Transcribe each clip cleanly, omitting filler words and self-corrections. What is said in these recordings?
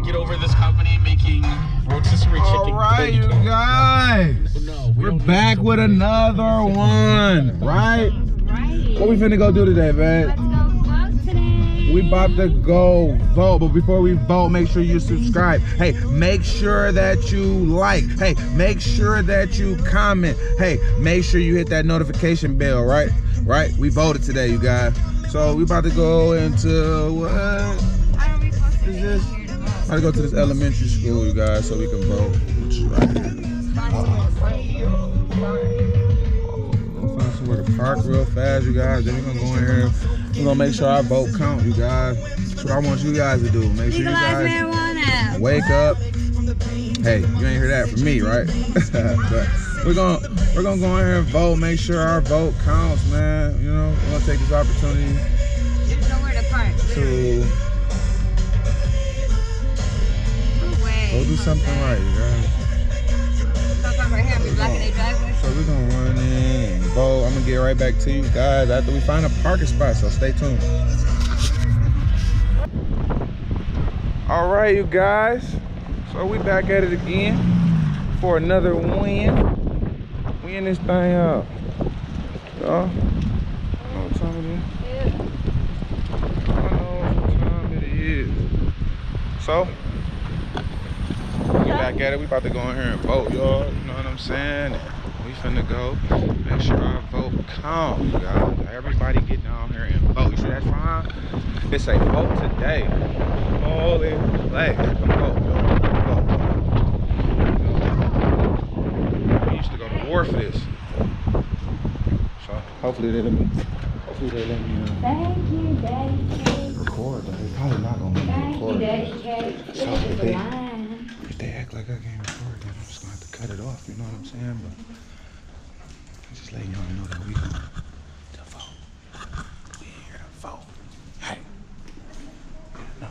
get over this company making rotisserie chicken. All right, you guys. No, we're back with another one, right? Right. What we finna go do today, man? Let's go vote today. We about to go vote, but before we vote, make sure you subscribe. Hey, make sure that you like. Hey, make sure that you comment. Hey, make sure you hit that notification bell, right? Right? We voted today, you guys. So we about to go into what? How are we supposed to Is this? About to go to this elementary school, you guys, so we can vote. Which is right here. We'll find somewhere to park real fast, you guys. Then we're gonna go in here. We're gonna make sure our vote count, you guys. That's what I want you guys to do. Make sure you guys wake up. Hey, you ain't hear that from me, right? But we're gonna go in here and vote. Make sure our vote counts, man. You know, we're gonna take this opportunity There's nowhere to park. to go do something right, you guys. So we're gonna run in and vote. I'm gonna get right back to you guys after we find a parking spot, so stay tuned. All right, you guys. So we back at it again for another win. We in this thing up. Y'all know what time it is? I know what time it is. So we back at it. We about to go in here and vote, y'all. You know what I'm saying? We finna go. Make sure our vote counts, you guys. Everybody get down here and vote. You see that sign? It say vote today. Holy flag. Come vote, y'all. Vote. We used to go to war for this. So hopefully they let me. Thank you, Daddy Cake. Record. They probably not gonna let me record. Daddy Cake. So if they act like I can't record, then I'm just gonna have to cut it off. You know what I'm saying? But I'm just letting y'all know that we going to vote. We here to vote. Hey. No.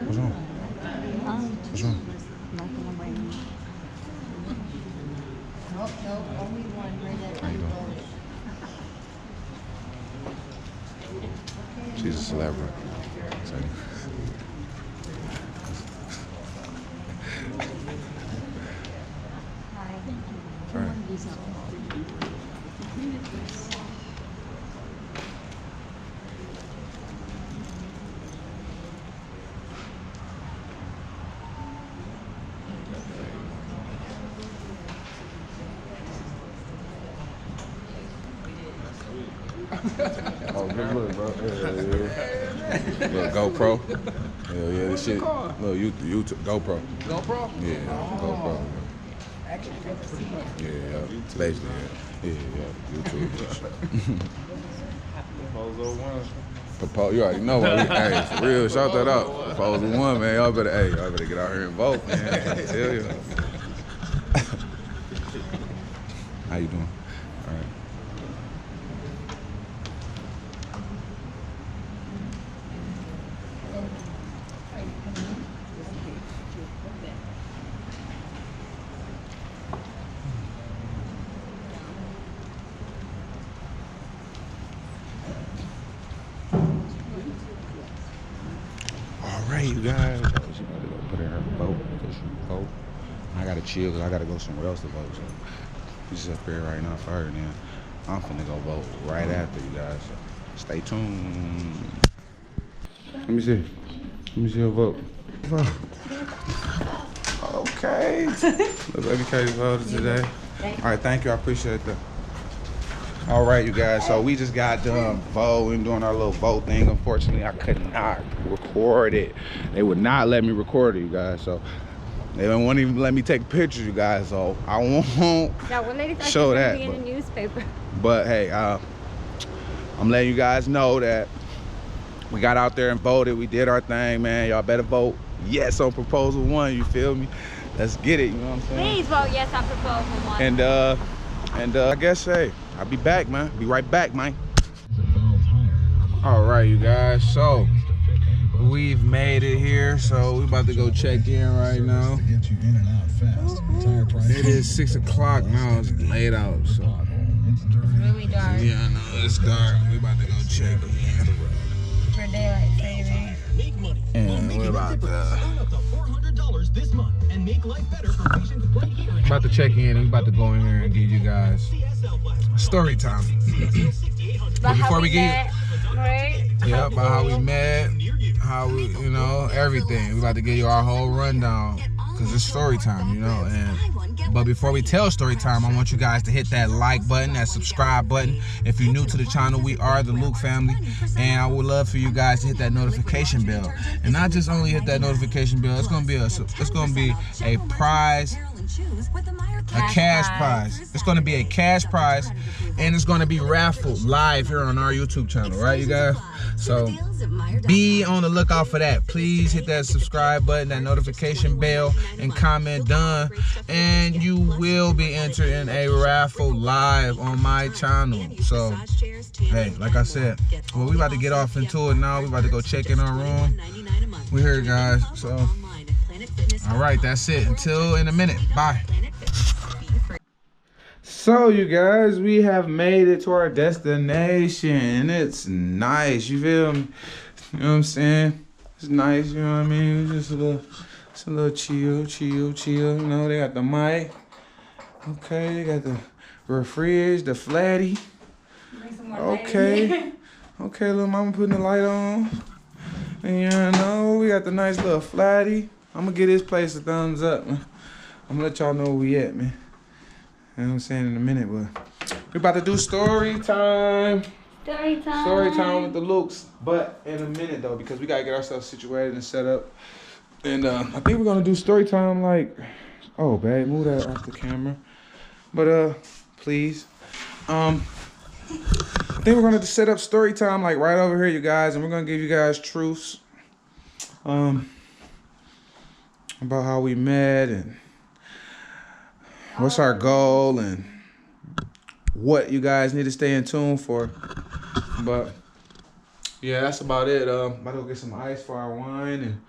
What's wrong? No, only one right there. How you doing? She's a celebrity. All right. Oh, good look, bro. Yeah. Look, GoPro. Hell yeah, this shit. Look, YouTube, GoPro. GoPro? Yeah, GoPro. Yeah, basically, yeah, YouTube. Proposal, you already know what we, hey, for real, shout that out. Proposal 1, man. Y'all better get out here and vote, man. I tell you. How you doing? All right. Alright, you guys. She about to go put in her vote. Vote. I gotta chill because I gotta go somewhere else to vote. So she's up here right now for her, and then I'm finna go vote right after you guys. So stay tuned. Let me see. Let me see your vote. Okay. Little baby Katie voted today. Alright, thank you. I appreciate that. All right, you guys, so we just got done voting, doing our little vote thing. Unfortunately, I could not record it. They would not let me record it, you guys, so they don't want to even let me take pictures, you guys, so I won't Yeah, one lady show that. In the newspaper. But hey, I'm letting you guys know that we got out there and voted. We did our thing, man. Y'all better vote yes on proposal 1. You feel me? Let's get it. You know what I'm saying? Please vote yes on proposal 1. And I guess, hey, I'll be back, man. Be right back, man. All right, you guys. So we've made it here. So we about to go check in right now. It is 6 o'clock now. It's late out, so. It's really dark. Yeah, I know. It's dark. We about to go check in. For daylight saving. And we're about to check in, and we're about to go in here and give you guys story time. But before we get, right? yeah, about how we met, how we, you know, everything. We're about to give you our whole rundown because it's story time, you know. But before we tell story time, I want you guys to hit that like button, that subscribe button. If you're new to the channel, we are the Luke family, and I would love for you guys to hit that notification bell. And not just only hit that notification bell, it's gonna be a prize, a cash prize. It's gonna be a cash prize, and it's gonna be raffled live here on our YouTube channel, right, you guys? So be on the lookout for that. Please hit that subscribe button, that notification bell, and comment done, and you will be entered in a raffle live on my channel. So hey, like I said, well, we about to get off into it now. We about to go check in our room. We're here, guys. So all right, that's it. Until in a minute. Bye. So you guys, we have made it to our destination. It's nice, you feel me? You know what I'm saying? It's nice, you know what I mean? It's just a little chill. You know, they got the mic. Okay, they got the refrige, the flatty. Okay. Okay, little mama putting the light on. And you know, we got the nice little flatty. I'm gonna give this place a thumbs up, man. I'm gonna let y'all know where we at, man. You know what I'm saying, in a minute, but we're about to do story time. Story time. Story time with the Lukes, but in a minute though, because we gotta get ourselves situated and set up. And I think we're gonna do story time like, oh babe, move that off the camera. But please. I think we're gonna set up story time like right over here, you guys, and we're gonna give you guys truths about how we met and what's our goal and what you guys need to stay in tune for. But yeah, that's about it. I'm about to go get some ice for our wine, and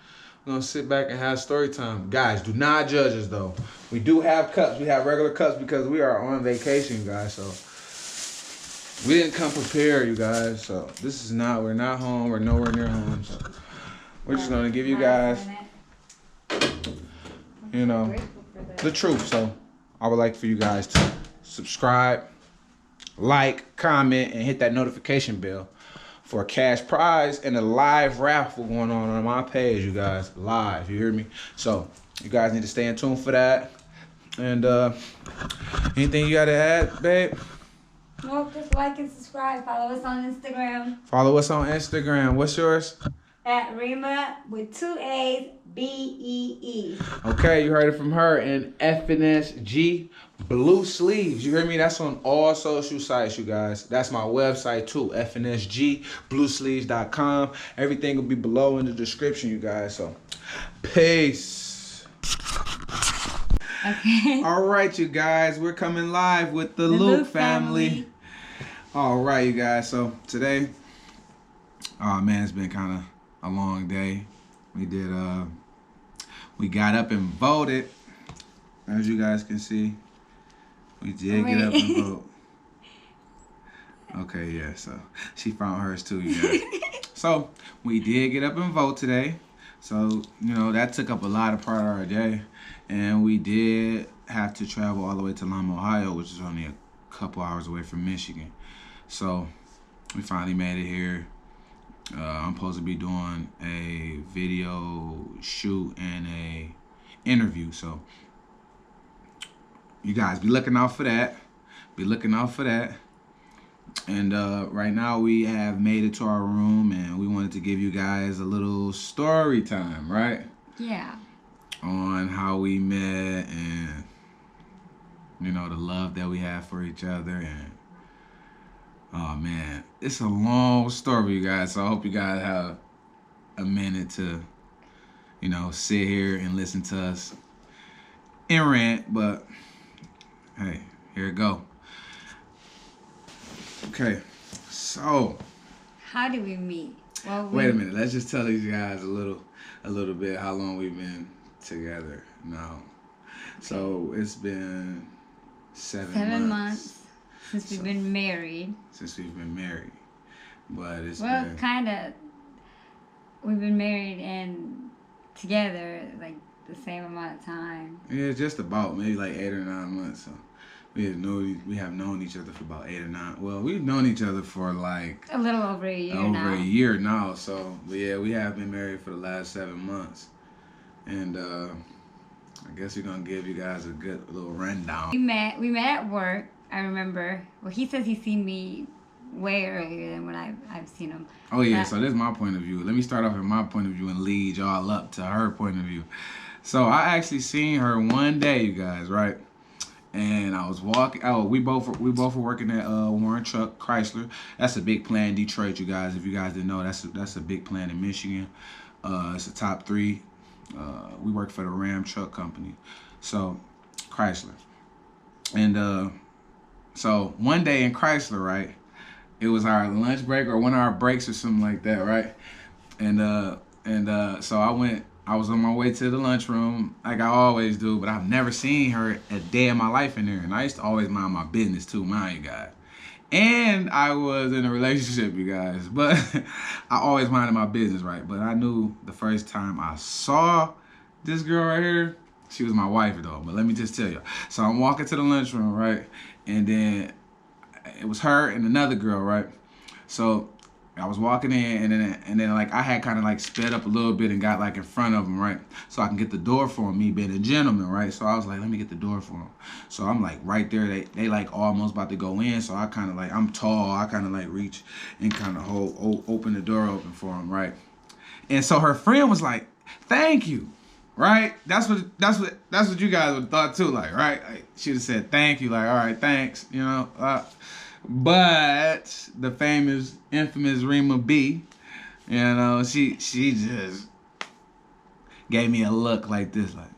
we're gonna sit back and have story time. Guys, do not judge us though. We do have cups. We have regular cups because we are on vacation, guys. So we didn't come prepared, you guys. So this is not, we're not home. We're nowhere near home. So we're just gonna give you guys, you know, the truth. So I would like for you guys to subscribe, like, comment, and hit that notification bell for a cash prize and a live raffle going on my page, you guys. Live, you hear me? So you guys need to stay in tune for that. And anything you gotta add, babe? Nope, just like and subscribe. Follow us on Instagram. Follow us on Instagram. What's yours? At REMA with 2 A's, B-E-E. Okay, you heard it from her. And FNSG Blue Sleeves. You hear me? That's on all social sites, you guys. That's my website too, FNSGBlueSleeves.com. Everything will be below in the description, you guys. So, peace. Okay. All right, you guys. We're coming live with the Luke family. All right, you guys. So, today, oh man, it's been kind of a long day. We got up and voted. As you guys can see, we did get up and vote. Okay, yeah, so she found hers too, you guys. So we did get up and vote today. So, you know, that took up a lot of part of our day. And we did have to travel all the way to Lima, Ohio, which is only a couple hours away from Michigan. So we finally made it here. I'm supposed to be doing a video shoot and a interview. So you guys be looking out for that. And right now we have made it to our room, and we wanted to give you guys a little story time, right? Yeah. On how we met and, you know, the love that we have for each other and Oh man, it's a long story, you guys. So I hope you guys have a minute to, sit here and listen to us and rant. But hey, here it go. Okay, so How did we meet? Well, wait a minute. Let's just tell these guys a little bit how long we've been together now. So it's been 7 months. Since we've been married. But it's been... kind of. We've been married and together like the same amount of time. Yeah, just about. Maybe like 8 or 9 months. So we have known each other for about 8 or 9. Well, we've known each other for like... a little over a year now. Over a year now. So, but yeah, we have been married for the last 7 months. And I guess we're going to give you guys a good little rundown. We met at work. I remember. Well, he says he's seen me way earlier than when I've seen him. Oh, yeah. So this is my point of view. Let me start off with my point of view and lead y'all up to her point of view. So I actually seen her one day, you guys, right? And I was walking. Oh, we both were working at Warren Truck Chrysler. That's a big plant in Detroit, you guys. If you guys didn't know, that's a big plant in Michigan. It's a top 3. We work for the Ram truck company. So Chrysler. And so one day in Chrysler, right? It was our lunch break or one of our breaks or something like that, right? And so I was on my way to the lunchroom like I always do, but I've never seen her a day in my life in there. And I used to always mind my business too, mind you guys. And I was in a relationship, you guys, but I always minded my business, right? But I knew the first time I saw this girl right here, she was my wife though. But let me just tell you. So I'm walking to the lunchroom, right? And then it was her and another girl, right? So I was walking in, and then like I had kind of like sped up a little bit and got like in front of them, right? So I can get the door for him, me being a gentleman, right? So I was like, let me get the door for him. So I'm like right there, they like almost about to go in. So I kind of like, I'm tall, I kind of like reach and kind of open the door open for him, right? And so her friend was like, thank you, right? That's what you guys would have thought too, like, right? Like, she'd have said thank you, like, all right, thanks, But the infamous REMA B, she just gave me a look like this, like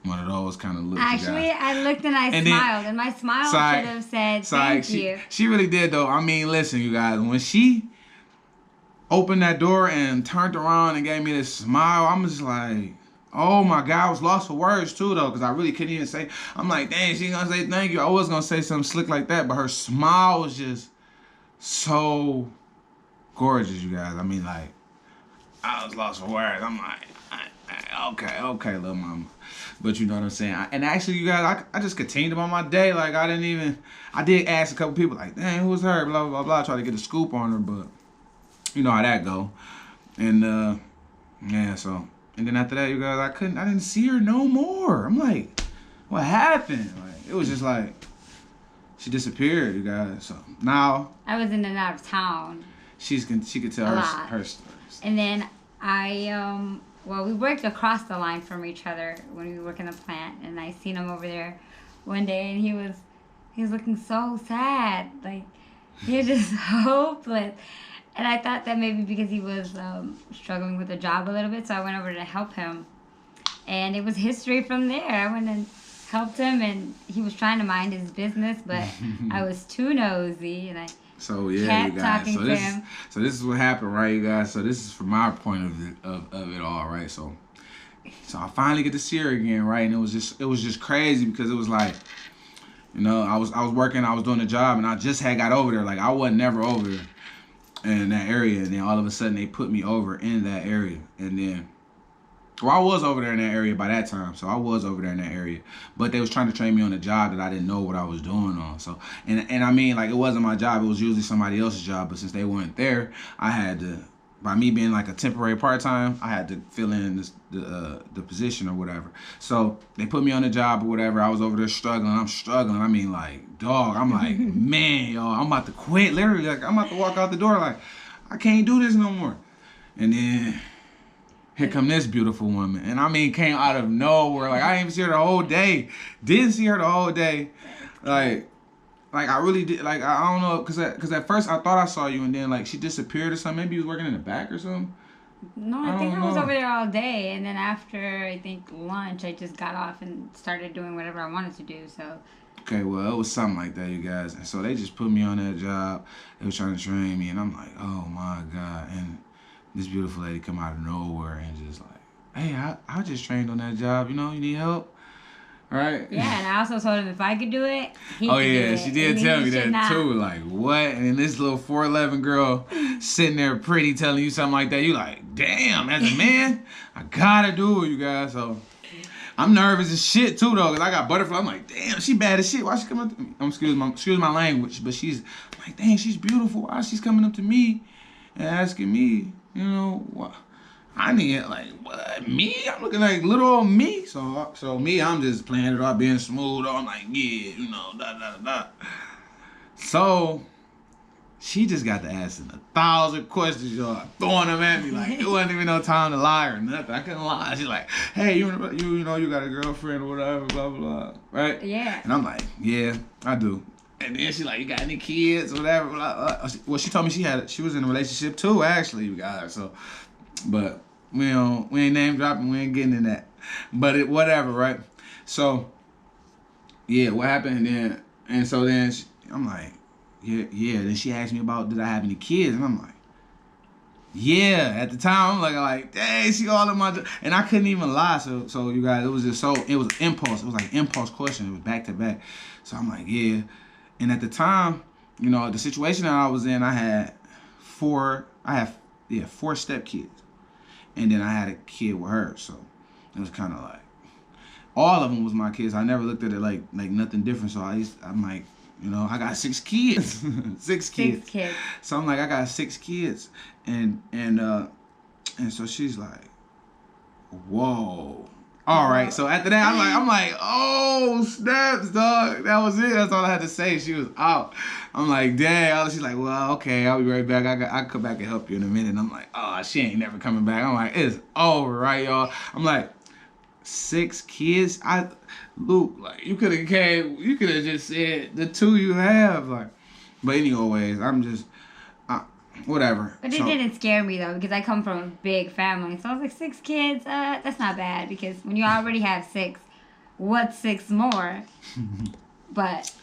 one of those kind of looks. Actually, I looked and I smiled, and my smile should have said thank you. She really did though. I mean, listen, you guys, when she opened that door and turned around and gave me this smile, I'm just like, oh my God, I was lost for words too though, because I really couldn't even say. I'm like, dang, she's gonna say thank you. I was gonna say something slick like that, but her smile was just so gorgeous, you guys. I mean, like, I was lost for words. I'm like, okay, little mama. But you know what I'm saying? And actually, you guys, I just continued on my day. Like, I did ask a couple people, like, dang, who was her? Blah, blah, blah. Try to get a scoop on her, but you know how that go. And, yeah, so. And then after that, you guys, I didn't see her no more. I'm like, what happened? Like, it was just like, she disappeared, you guys. So now I was in and out of town. She could tell her stories. And then we worked across the line from each other when we worked in the plant, and I seen him over there one day, and he was looking so sad, like he was just hopeless. And I thought that maybe because he was struggling with a job a little bit, so I went over to help him. And it was history from there. I went and helped him, and he was trying to mind his business, but I was too nosy, and I kept talking to him. So this is what happened, right, you guys? So this is from my point of it all, right? So I finally get to see her again, right? And it was just crazy because it was like, I was working, I was doing the job, and I just had got over there. Like, I wasn't never over there in that area, and then all of a sudden they put me over in that area. And then I was over there in that area by that time, so I was over there in that area, but they was trying to train me on a job that I didn't know what I was doing on. So and I mean, like, it wasn't my job, it was usually somebody else's job, but since they weren't there, I had to, by me being like a temporary part-time, I had to fill in the position or whatever. So they put me on the job or whatever. I was over there struggling. I'm struggling. I mean, like, dog, I'm like, man, y'all, I'm about to quit. Literally, like, I'm about to walk out the door. Like, I can't do this no more. And then here come this beautiful woman. And I mean, came out of nowhere. Like, I didn't even see her the whole day. Didn't see her the whole day. Like, like I really did, like I don't know, cause at first I thought I saw you and then like she disappeared or something. Maybe you was working in the back or something. No, I think I was over there all day, and then after I think lunch, I just got off and started doing whatever I wanted to do. So. Okay, well it was something like that, you guys. And so they just put me on that job. They was trying to train me, and I'm like, oh my God. And this beautiful lady come out of nowhere and just like, hey, I just trained on that job. You know, you need help. Right? Yeah, and I also told him if I could do it, he could do it. She did tell me that too. Like, what? And then this little 4'11" girl sitting there pretty telling you something like that. You like, damn, as a man, I gotta do it, you guys. So I'm nervous as shit too though, cause I got butterfly. I'm like, damn, she bad as shit. Why she coming up to me? Excuse my language, but I'm like, dang, she's beautiful. Why she's coming up to me and asking me, you know, what? I need like what, me? I'm looking like little old me. So me, I'm just playing it off, being smooth. I'm like, yeah, you know, da da da. So she just got to asking 1,000 questions, y'all, throwing them at me like it wasn't even no time to lie or nothing. I couldn't lie. She's like, hey, you know, you got a girlfriend or whatever, blah blah blah, right? Yeah. And I'm like, yeah, I do. And then she like, you got any kids or whatever? Blah, blah. Well, she told me she was in a relationship too, actually, you guys. So. But we ain't name dropping, we ain't getting in that. But whatever, right? So, yeah, what happened then? And so then I'm like, yeah. Then she asked me about did I have any kids, and I'm like, yeah. At the time, I'm like, dang, she all in my, and I couldn't even lie. So you guys, it was impulse. It was like impulse question. It was back to back. So I'm like, yeah. And at the time, you know, the situation that I was in, I had four stepkids. And then I had a kid with her, so it was kind of like all of them was my kids. I never looked at it like nothing different. So I'm like, you know, I got 6 kids, 6 kids. So I'm like, I got 6 kids, and so she's like, whoa. All right. So after that, I'm like, oh snaps, dog. That was it. That's all I had to say. She was out. I'm like, dang. She's like, well, okay, I'll be right back. I'll come back and help you in a minute. And I'm like, oh, she ain't never coming back. I'm like, it's over, right, y'all? I'm like, 6 kids. Luke, like you could have just said the 2 you have, like. But anyways, I'm just. Whatever. But it didn't scare me though, because I come from a big family. So I was like, 6 kids, that's not bad, because when you already have 6, what's 6 more? But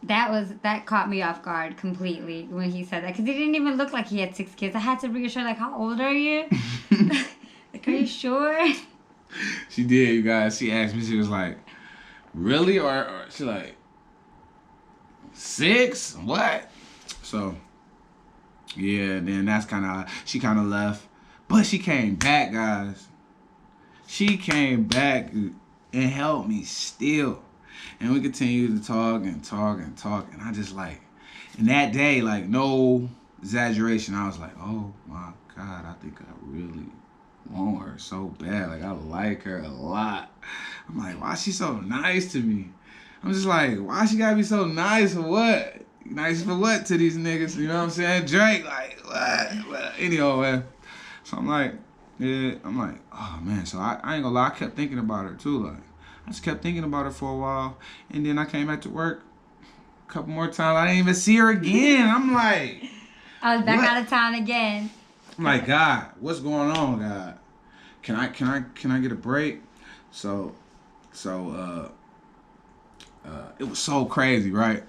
that caught me off guard completely when he said that, because he didn't even look like he had 6 kids. I had to reassure, like, how old are you? Like, are you sure? She did, you guys. She asked me, she was like, really? Or she like, 6? What? So. Yeah, then that's she kind of left. But she came back, guys. She came back and helped me still. And we continued to talk. And I just like, and that day, like, no exaggeration, I was like, oh my God, I think I really want her so bad. Like, I like her a lot. I'm like, why is she so nice to me? I'm just like, why she gotta be so nice for what? Nice for what to these niggas? You know what I'm saying? Drake, like, what? Anyway, so I'm like, oh man. So I ain't gonna lie, I kept thinking about her too. Like, I just kept thinking about her for a while. And then I came back to work a couple more times. I didn't even see her again. I'm like, I was back out of town again. I'm like, God, what's going on, God? Can I get a break? So it was so crazy, right?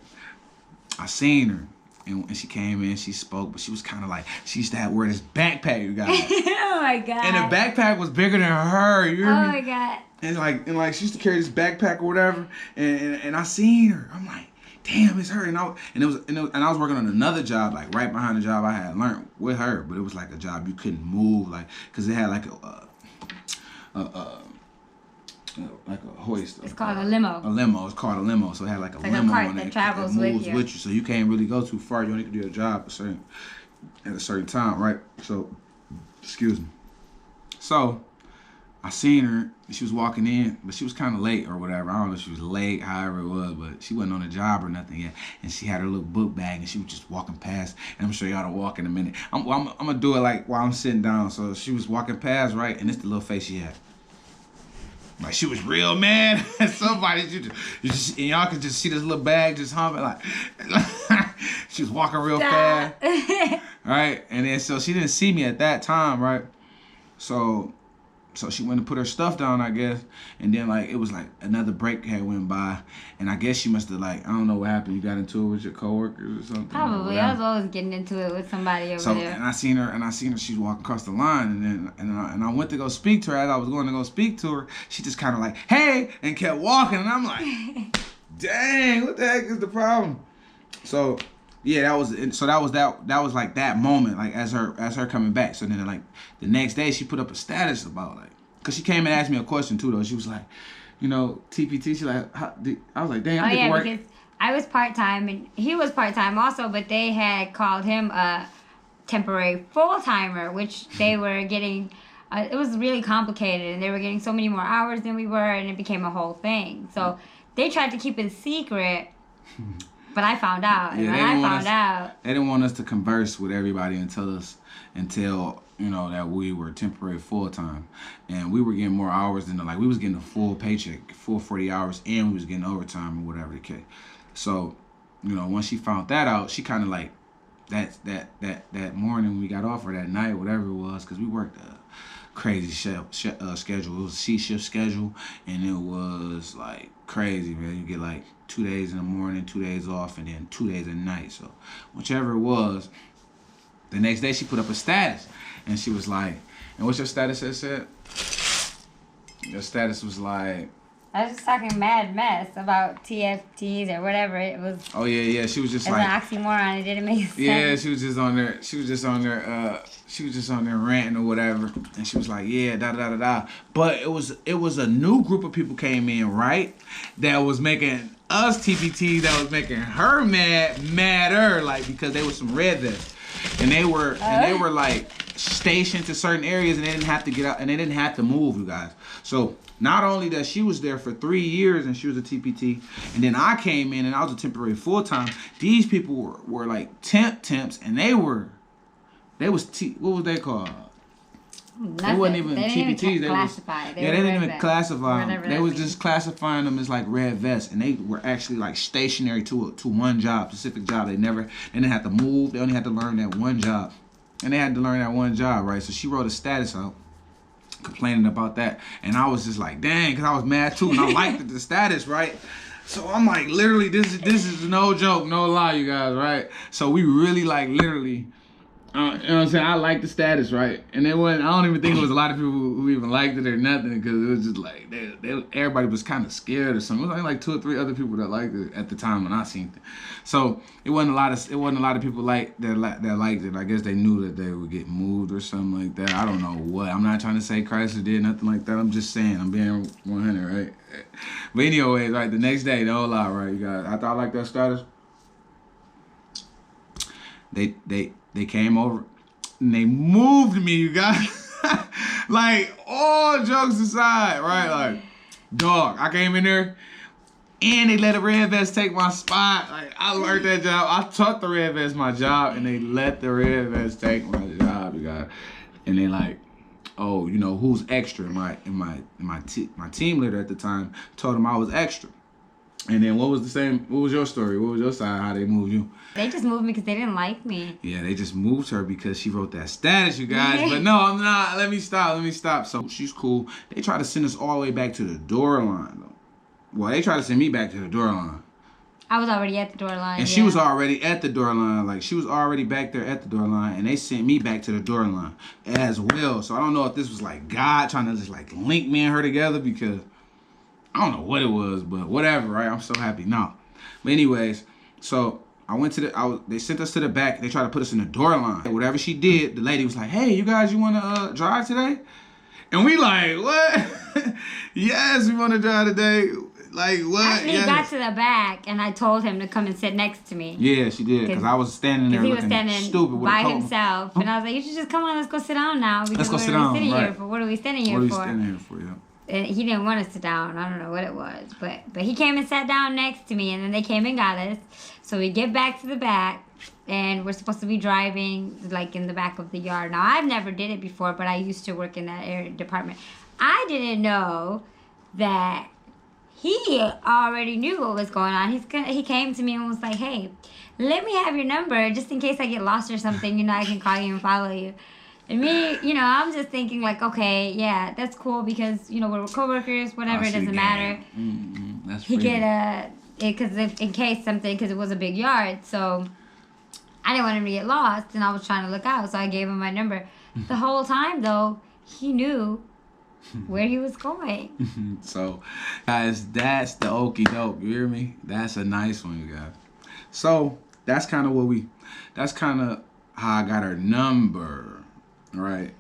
I seen her, and she came in, she spoke, but she was kind of like, she used to wear this backpack, you guys. Oh my God. And the backpack was bigger than her, you hear me? Oh my God. And like she used to carry this backpack or whatever, and I seen her. I'm like, damn, it's her. And I was working on another job, like right behind the job I had learned with her, but it was like a job you couldn't move, like, cause it had like a hoist. It's called a limo. A limo. It's called a limo. So it had like a limo cart on that it. travels It moves with you. So you can't really go too far. You only can do your job at a certain time, right? So, excuse me. So, I seen her. She was walking in, but she was kind of late or whatever. I don't know if she was late, however it was, but she wasn't on the job or nothing yet. And she had her little book bag, and she was just walking past. And I'm sure y'all to walk in a minute. I'm gonna do it like while I'm sitting down. So she was walking past, right? And it's the little face she had. Like she was real mad at somebody. And y'all could just see this little bag just humping like she was walking real fast. Right? And then so she didn't see me at that time, right? So she went and put her stuff down, I guess. And then like it was like another break had went by. And I guess she must have like, I don't know what happened. You got into it with your coworkers or something? Probably. I was always getting into it with somebody over there. And I seen her she's walking across the line, and I went to go speak to her. As I was going to go speak to her, she just kind of like, hey, and kept walking. And I'm like, dang, what the heck is the problem? So yeah, that was like that moment, like as her coming back. So then like the next day she put up a status about like, cause she came and asked me a question too though. She was like, you know, TPT. She like, I was like, dang, I get to work. Because I was part-time and he was part-time also, but they had called him a temporary full-timer, which they were getting. It was really complicated, and they were getting so many more hours than we were, and it became a whole thing. So they tried to keep it secret. But I found out, and when I found out, they didn't want us to converse with everybody until you know that we were temporary full time, and we were getting more hours than like we was getting a full paycheck, full 40 hours, and we was getting overtime or whatever the case. So, you know, once she found that out, she kind of like that morning when we got off or that night, whatever it was, because we worked a crazy schedule. It was a C-shift schedule, and it was like crazy, man. You get like 2 days in the morning, 2 days off, and then 2 days at night. So whichever it was, the next day she put up a status, and she was like, and what's your status? It said your status was like, I was just talking mad mess about TFTs or whatever it was. Oh yeah. She was just like an oxymoron. It didn't make sense. Yeah, she was just on there. She was just on there ranting or whatever. And she was like, yeah, da da da da. But it was a new group of people came in, right? That was making us TPTs. That was making her madder, like because they were some red vests, and they were like stationed to certain areas, and they didn't have to get out, and they didn't have to move, you guys. So not only that she was there for 3 years and she was a TPT, and then I came in and I was a temporary full-time, these people were like temps, and what was they called? Nothing. They wasn't even TPTs. They didn't even classify them. They was just classifying them as like red vests, and they were actually like stationary to one job, specific job. They didn't have to move. They only had to learn that one job, and they had to learn that one job, right? So she wrote a status out complaining about that, and I was just like, dang, because I was mad too, and I liked the status, right? So I'm like, literally, this is no joke, no lie, you guys, right? So we really like literally, you know what I'm saying? I liked the status, right? And I don't even think it was a lot of people who even liked it or nothing, because it was just like everybody was kind of scared or something. It was only like 2 or 3 other people that liked it at the time when I seen it. So it wasn't a lot of people that liked it. I guess they knew that they would get moved or something like that. I don't know what. I'm not trying to say Chrysler did nothing like that. I'm just saying, I'm being 100, right? But anyways, right, the next day, the whole lot, right, you guys. I thought I liked that status. They came over and they moved me, you guys. Like, all jokes aside, right? Like, dog, I came in there and they let a red vest take my spot. Like, I learned that job. I taught the red vest my job, and they let the red vest take my job, you guys. And they like, oh, you know, who's extra? My team leader at the time told him I was extra. And then what was your story? What was your side? How they moved you? They just moved me because they didn't like me. Yeah, they just moved her because she wrote that status, you guys. But no, I'm not. Let me stop. So she's cool. They tried to send us all the way back to the door line, though. Well, they tried to send me back to the door line. I was already at the door line. And she was already at the door line. Like, she was already back there at the door line. And they sent me back to the door line as well. So I don't know if this was like God trying to just like link me and her together, because I don't know what it was, but whatever, right? I'm so happy now. But anyways, so I went to they sent us to the back. They tried to put us in the door line. Whatever she did, the lady was like, hey, you guys, you want to drive today? And we like, what? Yes, we want to drive today. Like, what? Actually, he got to the back, and I told him to come and sit next to me. Yeah, she did, because I was standing there looking stupid with by himself. And I was like, you should just come on, let's go sit down now. Let's go sit down, right. What are we standing here for? What are we standing here for, yeah. And he didn't want us to sit down. I don't know what it was. But he came and sat down next to me, and then they came and got us. So we get back to the back, and we're supposed to be driving, like, in the back of the yard. Now, I've never did it before, but I used to work in that area department. I didn't know that he already knew what was going on. He came to me and was like, hey, let me have your number just in case I get lost or something. You know, I can call you and follow you. And me, you know, I'm just thinking like, okay, yeah, that's cool because, you know, we're coworkers, whatever, it doesn't matter. Mm-hmm. That's he freaky. get because in case something, because it was a big yard, so I didn't want him to get lost, and I was trying to look out, so I gave him my number. The whole time, though, he knew where he was going. So, guys, that's the okie doke. You hear me? That's a nice one, you guys. So, that's kind of how I got her number. Right.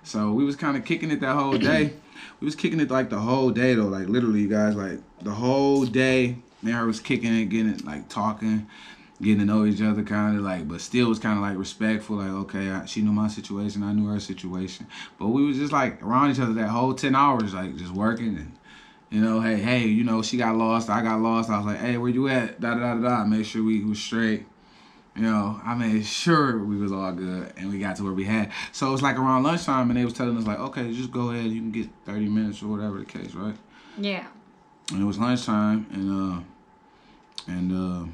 So, we was kind of kicking it that whole day. We was kicking it like the whole day, though. Like, literally, you guys, like, the whole day, me and her was kicking it, getting it, like, talking, getting to know each other, kind of like, but still was kind of like respectful, like, okay, she knew my situation, I knew her situation, but we was just like around each other that whole 10 hours, like just working, and you know, hey, you know, she got lost, I got lost, I was like, hey, where you at, da, make sure we was straight, you know, I made sure we was all good, and we got to where we had. So it was like around lunchtime, and they was telling us like, okay, just go ahead, you can get 30 minutes or whatever the case, right? Yeah. And it was lunchtime, and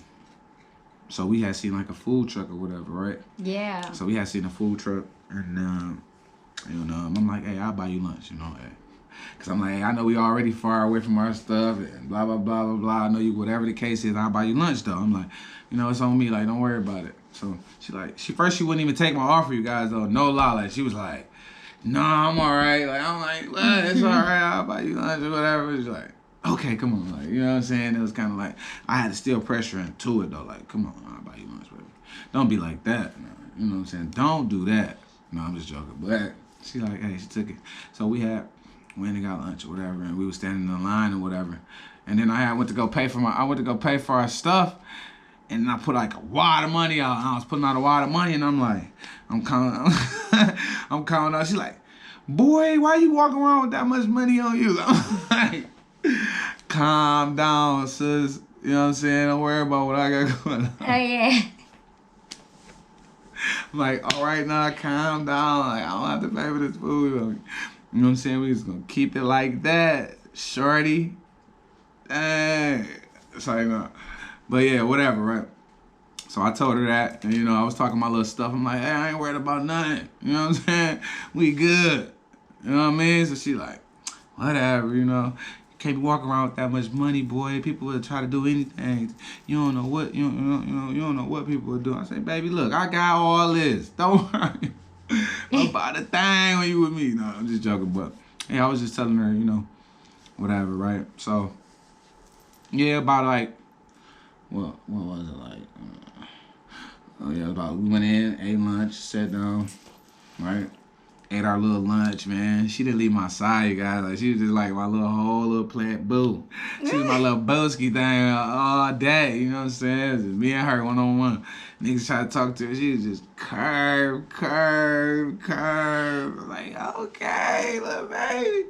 so we had seen like a food truck or whatever, right? Yeah. So we had seen a food truck, and I'm like, hey, I'll buy you lunch, you know, hey. Cause I'm like, hey, I know we already far away from our stuff, and blah blah blah blah blah. I know you, whatever the case is, I'll buy you lunch though. I'm like, you know, it's on me, like, don't worry about it. So she wouldn't even take my offer, you guys, though, no lie. Like, she was like, nah, I'm all right. Like, I'm like, well, it's all right, I'll buy you lunch or whatever. She's like, okay, come on, like, you know what I'm saying? It was kind of like, I had to still pressure into it, though, like, come on, I'll buy you lunch, baby. Don't be like that, you know what I'm saying? Don't do that. No, I'm just joking, but she like, hey, she took it. So we went and got lunch or whatever, and we was standing in line or whatever, and then I went to go pay for our stuff, and I put like a wad of money out, and I was putting out a wad of money, and I'm like, I'm counting out, she's like, boy, why you walking around with that much money on you? I'm like, calm down, sis. You know what I'm saying? Don't worry about what I got going on. Oh, yeah. I'm like, all right, now calm down. Like, I don't have to pay for this food. You know what I'm saying? We just gonna keep it like that, shorty. Dang. It's like, no. But yeah, whatever, right? So I told her that, and you know, I was talking my little stuff. I'm like, hey, I ain't worried about nothing. You know what I'm saying? We good. You know what I mean? So she like, whatever, you know. Can't be walking around with that much money, boy. People will try to do anything. You don't know what you don't know what people will do. I say, baby, look, I got all this. Don't worry about a thing when you with me. No, I'm just joking, but hey, I was just telling her, you know, whatever, right? So yeah, about like what was it like? We went in, ate lunch, sat down, right? Ate our little lunch, man. She didn't leave my side, you guys. Like, she was just like my whole little plant boo. She was my little booski thing all day, you know what I'm saying? It was just me and her one-on-one. Niggas try to talk to her. She was just curve. Like, okay, little baby.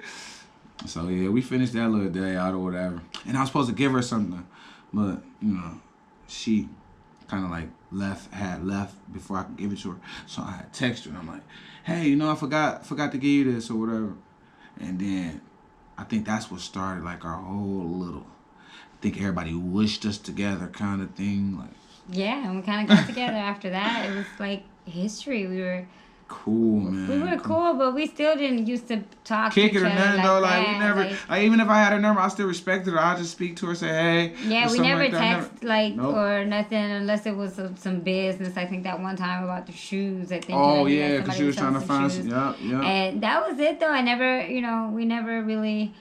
So, yeah, we finished that little day out or whatever. And I was supposed to give her something. But, you know, she kind of like had left before I could give it to her. So I had texted her and I'm like, hey, you know, I forgot to give you this or whatever. And then I think that's what started like our whole little, I think everybody wished us together kind of thing. Like, yeah, and we kind of got together after that. It was like history. We were cool, man. We were cool, but we still didn't used to talk kick to each it or other nothing, like though. that. Like, we never, like, even if I had her number, I still respected her. I just speak to her, say, hey. Yeah, we never like text, like, nope. or nothing unless it was some business. I think that one time about the shoes, I think. Oh, yeah, because she was trying to find some, yeah. And that was it, though. I never, you know, we never really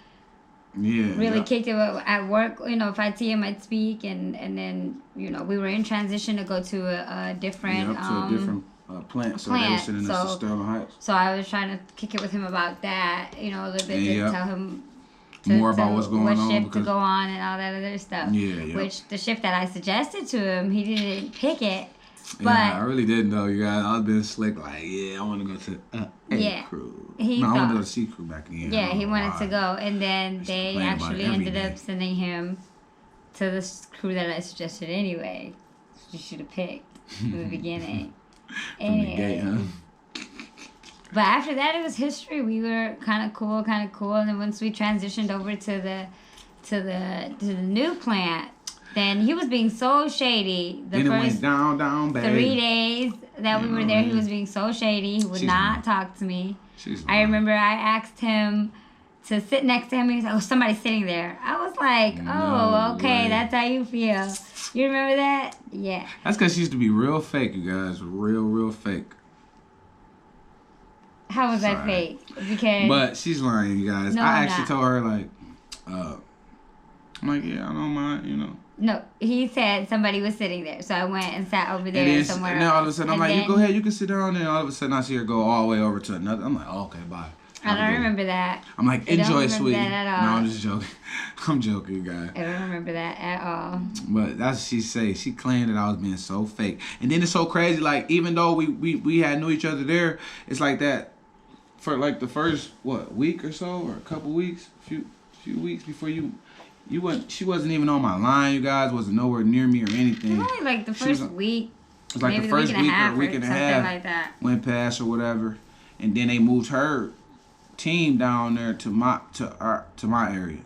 kicked it at work. You know, if I'd see him, I'd speak, and then, you know, we were in transition to go to a different... to a different plant, so they were sending us to Sterling Heights. So I was trying to kick it with him about that, you know, a little bit, to tell him more about what's going on, what shift to go on and all that other stuff. Yeah. Which the shift that I suggested to him, he didn't pick it. But yeah, I really didn't though, you guys. I was being slick, like, I want to go to A crew. I want to go to C crew back again. Yeah, he wanted to go, and then they actually ended up sending him to the crew that I suggested anyway. You should have picked from the beginning. From the gate, huh? But after that, it was history. We were kind of cool. And then once we transitioned over to the new plant, then he was being so shady. The then first it went down, baby. 3 days that we were there, he was being so shady. He would not talk to me. I remember I asked him to sit next to him. He was like, "Oh, somebody's sitting there." I was like, "Oh, okay, that's how you feel." You remember that? Yeah. That's because she used to be real fake, you guys. Real fake. How was that fake? Because. But she's lying, you guys. No, I actually told her, like, I'm like, yeah, I don't mind, you know. No, he said somebody was sitting there, so I went and sat over there somewhere. And then all of a sudden, I'm like, you go ahead, you can sit down. And all of a sudden, I see her go all the way over to another. I'm like, oh, okay, bye. I don't remember that. I'm like, enjoy, sweetie. That at all. No, I'm just joking. I'm joking, guys. I don't remember that at all. But that's what she say. She claimed that I was being so fake. And then it's so crazy. Like, even though we had knew each other there, it's like that for like the first week or so, or a couple weeks, few weeks before she wasn't even on my line. You guys wasn't nowhere near me or anything. Only like the first week. It was like maybe the first week or week and a half like that. went past or whatever, and then they moved her team down there to my area,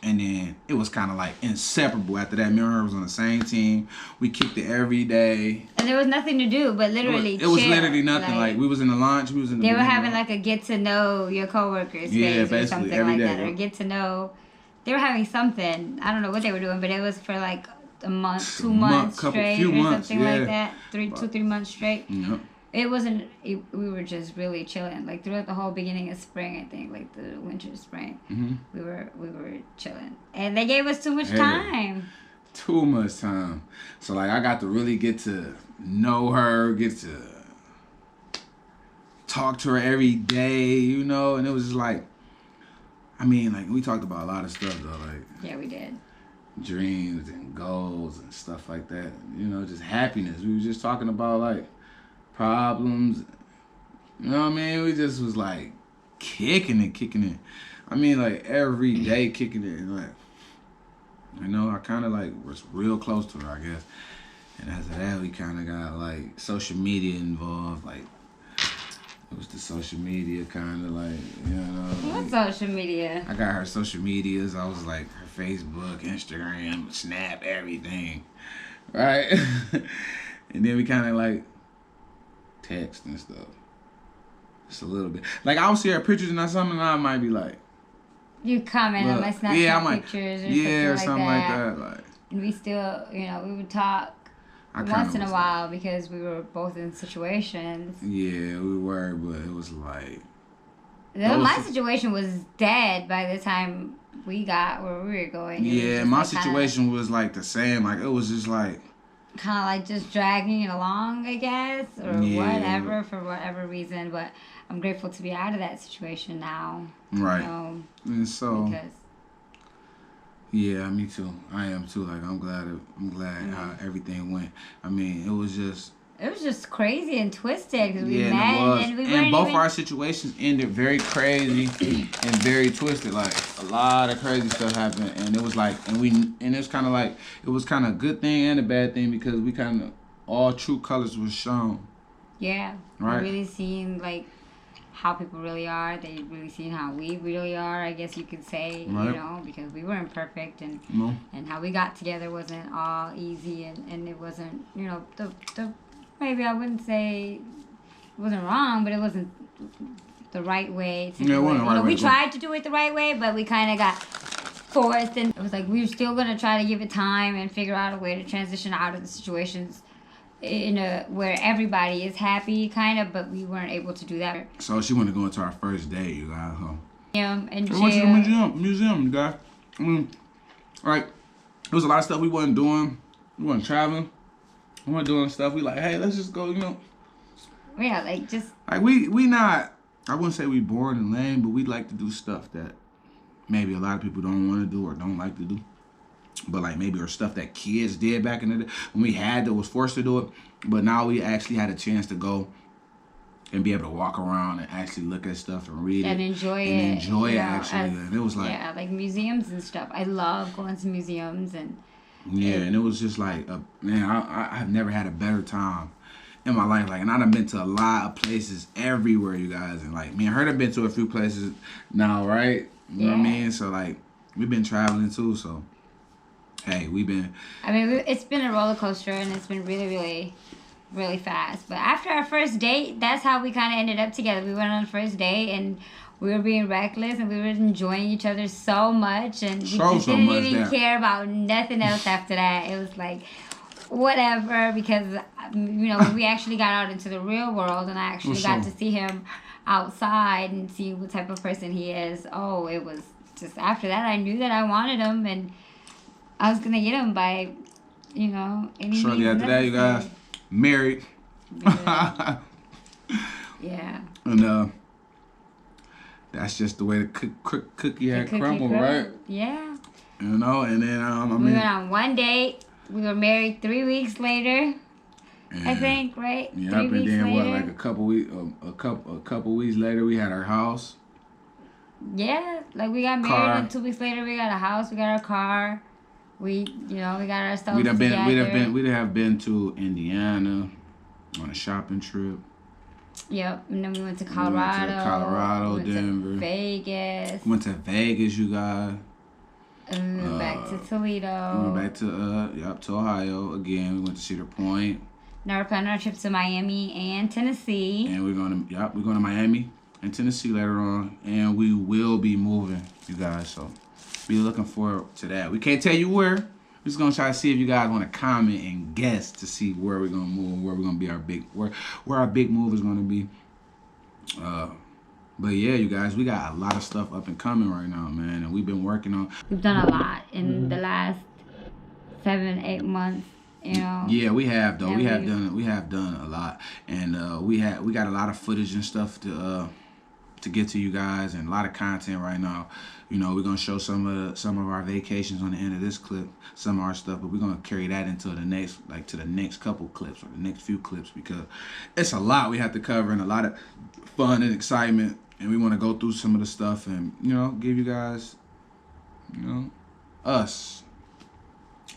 and then it was kind of like inseparable after that. Me and her was on the same team. We kicked it every day, and there was nothing to do but literally. It was literally nothing. Like we was in the lunch. We was in. They were having like a get to know your coworkers phase or something like that, or get to know. They were having something. I don't know what they were doing, but it was for like a month, 2 months straight, or something like that. 2-3 months straight. Yep. It wasn't. We were just really chilling. Like throughout the whole beginning of spring, I think, like the winter, spring, we were chilling, and they gave us too much time. Too much time. So like I got to really get to know her, get to talk to her every day, you know, and it was just like. I mean, like, we talked about a lot of stuff, though, like... Yeah, we did. Dreams and goals and stuff like that. You know, just happiness. We were just talking about, like, problems. You know what I mean? We just was, like, kicking it. I mean, like, every day kicking it. And, like, you know, I kind of, like, was real close to her, I guess. And after that, we kind of got, like, social media involved, like... It was the social media kind of like, you know. What social media? I got her social medias. I was like her Facebook, Instagram, Snap, everything. Right? And then we kind of like text and stuff. Just a little bit. Like I'll see her pictures and something and I might be like. You comment on my Snapchat pictures or something like that. Like, and we still, you know, we would talk. Once in a while because we were both in situations. Yeah, we were, but it was like... My situation was dead by the time we got where we were going. Yeah, my situation was like the same. Like, it was just like... Kind of like just dragging it along, I guess, or whatever, for whatever reason. But I'm grateful to be out of that situation now. Right. You know, and so... Because... Yeah, me too. I am too. Like I'm glad how everything went. I mean, it was just crazy and twisted because we met and we and both our situations ended very crazy and very twisted. Like a lot of crazy stuff happened, and it was like, and it's kind of like it was kind of a good thing and a bad thing because we kind of all true colors was shown. Yeah, right. We really seen like how people really are. They really seen how we really are, I guess you could say, right. You know, because we weren't perfect and how we got together wasn't all easy and it wasn't, you know, the maybe I wouldn't say it wasn't wrong, but it wasn't the right way to do it. Right, you know, we tried to do it the right way, but we kind of got forced and it was like we were still going to try to give it time and figure out a way to transition out of the situations where everybody is happy, kind of, but we weren't able to do that. So she wanted to go into our first date, you guys. And we went to the museum, you guys. I mean, like, there was a lot of stuff we wasn't doing. We wasn't traveling. We weren't doing stuff. We like, hey, let's just go, you know. Yeah, like just. Like we not. I wouldn't say we boring and lame, but we like to do stuff that maybe a lot of people don't want to do or don't like to do. But like maybe or stuff that kids did back in the day when we was forced to do it. But now we actually had a chance to go and be able to walk around and actually look at stuff and read and it. enjoy and it. Enjoy it actually. And it was like like museums and stuff. I love going to museums and and it was just like man, I've never had a better time in my life. Like, and I done been to a lot of places everywhere, you guys. And like, me and her have been to a few places now, right? You know what I mean? So like, we've been traveling too. So, hey, we've been. I mean, it's been a roller coaster, and it's been really, really, really fast. But after our first date, that's how we kind of ended up together. We went on the first date, and we were being reckless, and we were enjoying each other so much, and we just didn't even care about nothing else after that. It was like, whatever, because, you know, when we actually got out into the real world, and I actually got to see him outside and see what type of person he is, oh, it was just, after that, I knew that I wanted him, and I was going to get him by, you know, any shortly after that, you guys, married. Yeah. And, that's just the way the cookie had crumbled, right? Yeah. You know, and then, we went on one date. We were married 3 weeks later. I think, right? Yeah, 3 and weeks then later. what? Like a couple weeks later, we had our house. Yeah, like we got married, and 2 weeks later, we got a house. We got our car. We got our stuff together. We'd have been to Indiana on a shopping trip. Yep, and then we went to Colorado. We went Denver. To Vegas. Went to Vegas, you guys. And we went back to Toledo. We went back to Ohio again. We went to Cedar Point. Now we're planning our trip to Miami and Tennessee. And we're going to Miami and Tennessee later on, and we will be moving, you guys. So be looking forward to that. We can't tell you where. We're just gonna try to see if you guys want to comment and guess to see where we're gonna move, where we're gonna be where our big move is gonna be. But yeah, you guys, we got a lot of stuff up and coming right now, man, and we've been working on. We've done a lot in the last 7-8 months, you know. Yeah, we have though. We have done a lot, and we got a lot of footage and stuff to get to you guys, and a lot of content right now. You know, we're gonna show some of our vacations on the end of this clip, some of our stuff, but we're gonna carry that into the next couple clips or the next few clips, because it's a lot we have to cover and a lot of fun and excitement, and we want to go through some of the stuff and, you know, give you guys, you know, us,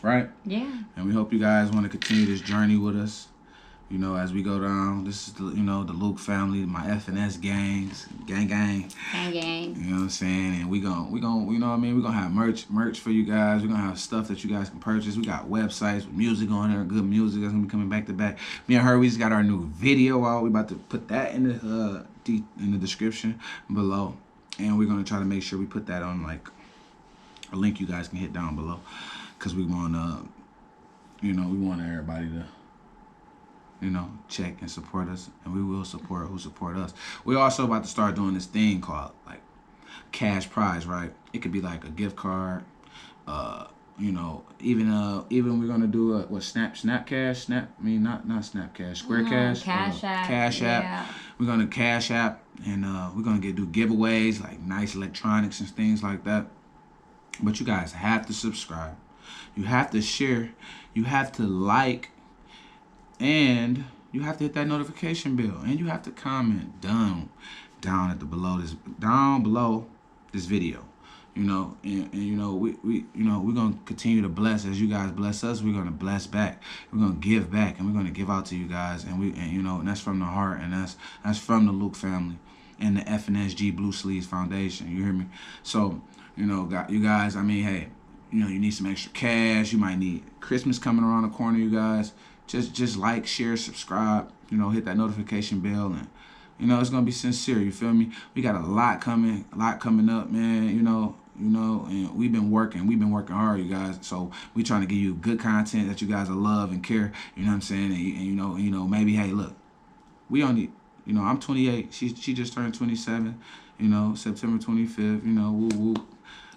right? Yeah. And we hope you guys want to continue this journey with us. You know, as we go down, this is the Luke family, my F&S gangs, gang. Gang. You know what I'm saying? And we gon' you know what I mean? We're gonna have merch for you guys. We're gonna have stuff that you guys can purchase. We got websites with music on there, good music that's gonna be coming back to back. Me and her, we just got our new video out. We about to put that in the description below, and we're gonna try to make sure we put that on like a link you guys can hit down below, cause we want everybody to, you know, check and support us, and we will support who support us. We're also about to start doing this thing called like cash prize, right? It could be like a gift card, you know, even we're gonna do Snap Cash, Square Cash, Cash App. Yeah. We're gonna Cash App, and we're gonna do giveaways like nice electronics and things like that. But you guys have to subscribe, you have to share, you have to like, and you have to hit that notification bell, and you have to comment down below this video. You know, and you know, we're gonna continue to bless as you guys bless us. We're gonna bless back. We're gonna give back, and we're gonna give out to you guys, and you know, and that's from the heart, and that's from the Luke family and the FNSG Blue Sleeves Foundation. You hear me? So, you know, you guys, I mean, hey, you know, you need some extra cash. You might need Christmas coming around the corner, you guys. Just like, share, subscribe, you know, hit that notification bell, and, you know, it's gonna be sincere, you feel me? We got a lot coming up, man, you know, and we've been working hard, you guys. So we trying to give you good content that you guys will love and care, you know what I'm saying? And you know, maybe, hey, look, we only, you know, I'm 28, she just turned 27, you know, September 25th, you know, woo woo,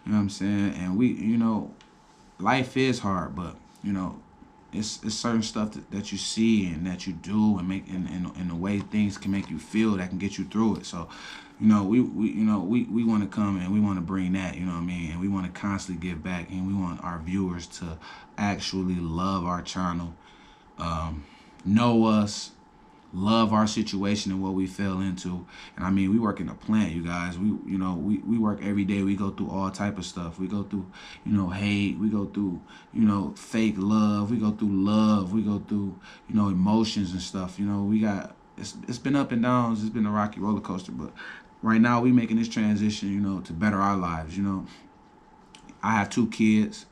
you know what I'm saying? And we, you know, life is hard, but, you know, it's certain stuff that you see and that you do and make in the way things can make you feel that can get you through it. So, you know, we want to come and we want to bring that, you know what I mean? And we want to constantly give back, and we want our viewers to actually love our channel, know us, love our situation and what we fell into. And I mean, we work in a plant, you guys. We work every day. We go through all type of stuff. We go through, hate. We go through, fake love. We go through love. We go through, emotions and stuff. It's been up and downs. It's been a rocky roller coaster. But right now, we making this transition, to better our lives. I have 2 kids.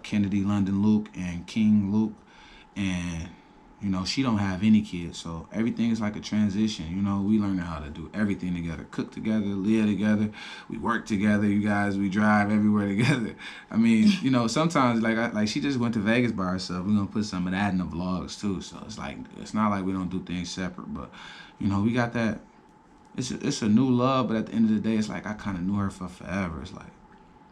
Kennedy London Luke and King Luke. And, she don't have any kids. So everything is like a transition. We learning how to do everything together. Cook together, live together. We work together, you guys. We drive everywhere together. I mean, sometimes, like she just went to Vegas by herself. We're going to put some of that in the vlogs, too. So it's not like we don't do things separate. But, we got that. It's a new love. But at the end of the day, it's like I kind of knew her for forever. It's like,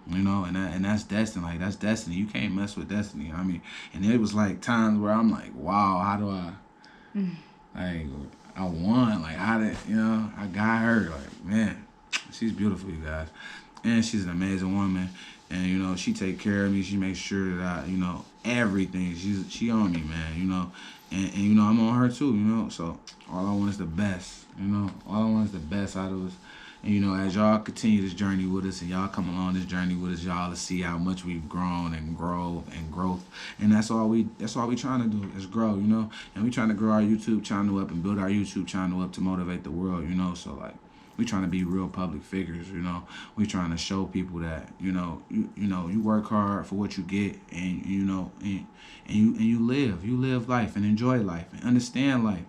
and that's destiny. Like, that's destiny. You can't mess with destiny. I mean, and it was like times where I'm like, wow, how do I won. Like, how did, I got her. Like, man, she's beautiful, you guys. And she's an amazing woman. And, she take care of me. She makes sure that I, everything. She on me, man, And I'm on her too, So all I want is the best, All I want is the best out of us. And, as y'all continue this journey with us and y'all come along this journey with us, y'all to see how much we've grown and growth. And that's all we trying to do is grow, And we trying to grow our YouTube channel up and build our YouTube channel up to motivate the world, So, like, we trying to be real public figures, We trying to show people that, you work hard for what you get and, you live life and enjoy life and understand life,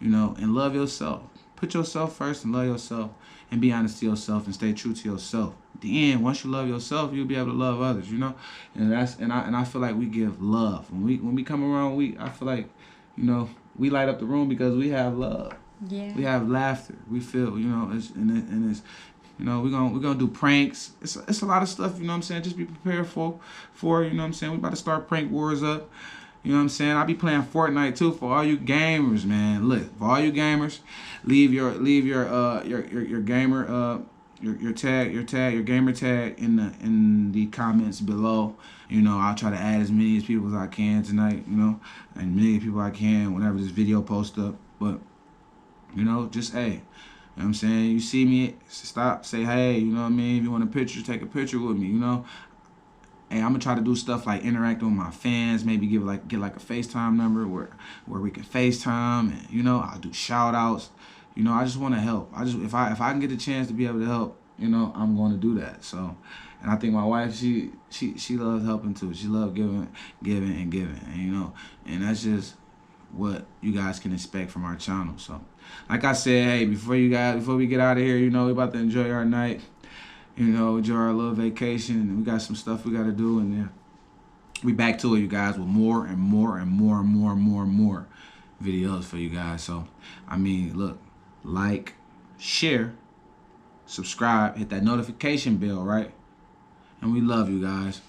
and love yourself. Put yourself first and love yourself. And be honest to yourself and stay true to yourself. At the end, once you love yourself, you'll be able to love others, And I feel like we give love. When we come around, I feel like, we light up the room because we have love. Yeah. We have laughter. We feel, it's we're gonna do pranks. It's a lot of stuff, Just be prepared for, We about to start prank wars up. I be playing Fortnite too for all you gamers, man. Look, for all you gamers, leave your gamer your gamer tag in the comments below. I'll try to add as many people as I can tonight, and many people I can whenever this video posts up. But just hey. You see me, stop, say hey, If you want a picture, take a picture with me, Hey, I'm gonna try to do stuff like interacting with my fans, maybe get like a FaceTime number where we can FaceTime, and I'll do shout outs. I just want to help. If I can get the chance to be able to help, I'm going to do that. So, and I think my wife, she loves helping too. She loves giving, and and that's just what you guys can expect from our channel. So, like I said, hey, before we get out of here, we about to enjoy our night. Enjoy our little vacation, and we got some stuff we got to do, and then we back to it, you guys, with more and more and more and more and more and more videos for you guys. So, I mean, look, like, share, subscribe, hit that notification bell, right? And we love you guys.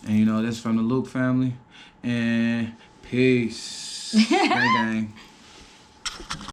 And this from the Luke family, and peace. Gang, gang.